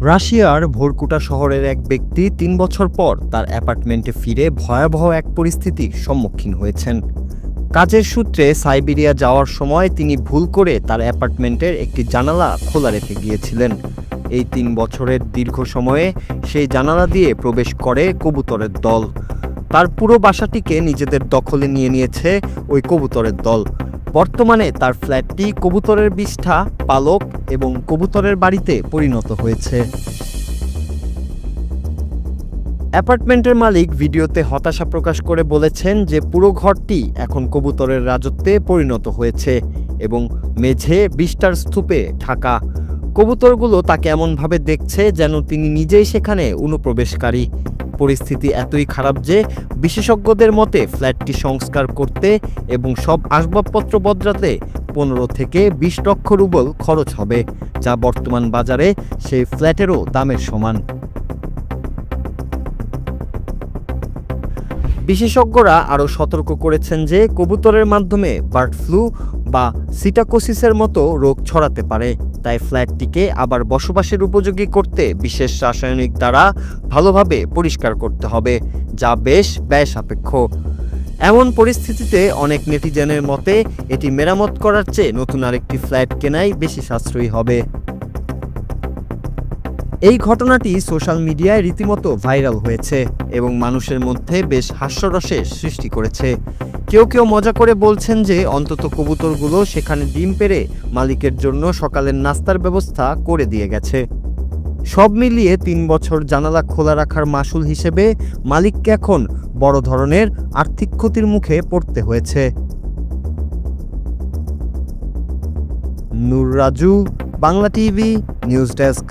রাশিয়ার ভোরকুটা শহরের এক ব্যক্তি ৩ বছর পর তার অ্যাপার্টমেন্টে ফিরে ভয়াবহ এক পরিস্থিতির সম্মুখীন হয়েছেন। কাজের সূত্রে সাইবেরিয়া যাওয়ার সময় তিনি ভুল করে তার অ্যাপার্টমেন্টের একটি জানালা খোলা রেখে গিয়েছিলেন। এই ৩ বছরের দীর্ঘ সময়ে সেই জানালা দিয়ে প্রবেশ করে কবুতরের দল। তার পুরো বাসাটিকে নিজেদের দখলে নিয়ে নিয়েছে ওই কবুতরের দল। বর্তমানে তার ফ্ল্যাটটি কবুতরের বিষ্ঠা, পালক এবং কবুতরের বাড়িতে পরিণত হয়েছে। অ্যাপার্টমেন্টের মালিক ভিডিওতে হতাশা প্রকাশ করে বলেছেন যে পুরো ঘরটি এখন কবুতরের রাজত্বে পরিণত হয়েছে এবং মেঝে বিষ্ঠার স্তূপে ঢাকা। কবুতরগুলো তাকে এমনভাবে দেখছে যেন তিনি নিজেই সেখানে অনুপ্রবেশকারী। পরিস্থিতি এতই খারাপ যে বিশেষজ্ঞদের মতে ফ্ল্যাটটি সংস্কার করতে এবং সব আসবাবপত্র বদলাতে ১৫ থেকে ২০ লক্ষ রুবল খরচ হবে, যা বর্তমান বাজারে সেই ফ্ল্যাটেরও দামের সমান। বিশেষজ্ঞরা আরও সতর্ক করেছেন যে কবুতরের মাধ্যমে বার্ড ফ্লু বা সিটাকোসিসের মতো রোগ ছড়াতে পারে, তাই ফ্ল্যাটটিকে আবার বসবাসের উপযোগী করতে বিশেষ রাসায়নিক দ্বারা ভালোভাবে পরিষ্কার করতে হবে, যা বেশ ব্যয় সাপেক্ষ। এমন পরিস্থিতিতে অনেক নেটিজেনের মতে এটি মেরামত করার চেয়ে নতুন আরেকটি ফ্ল্যাট কেনাই বেশি সাশ্রয়ী হবে। এই ঘটনাটি সোশ্যাল মিডিয়ায় রীতিমতো ভাইরাল হয়েছে এবং মানুষের মধ্যে বেশ হাস্যরসের সৃষ্টি করেছে। কেউ কেউ মজা করে বলছেন যে অন্তত কবুতরগুলো সেখানে ডিম পেড়ে মালিকের জন্য সকালের নাস্তার ব্যবস্থা করে দিয়ে গেছে। সব মিলিয়ে ৩ বছর জানালা খোলা রাখার মাশুল হিসেবে মালিককে এখন বড় ধরনের আর্থিক ক্ষতির মুখে পড়তে হয়েছে। Noor Raju, Bangla TV, news desk.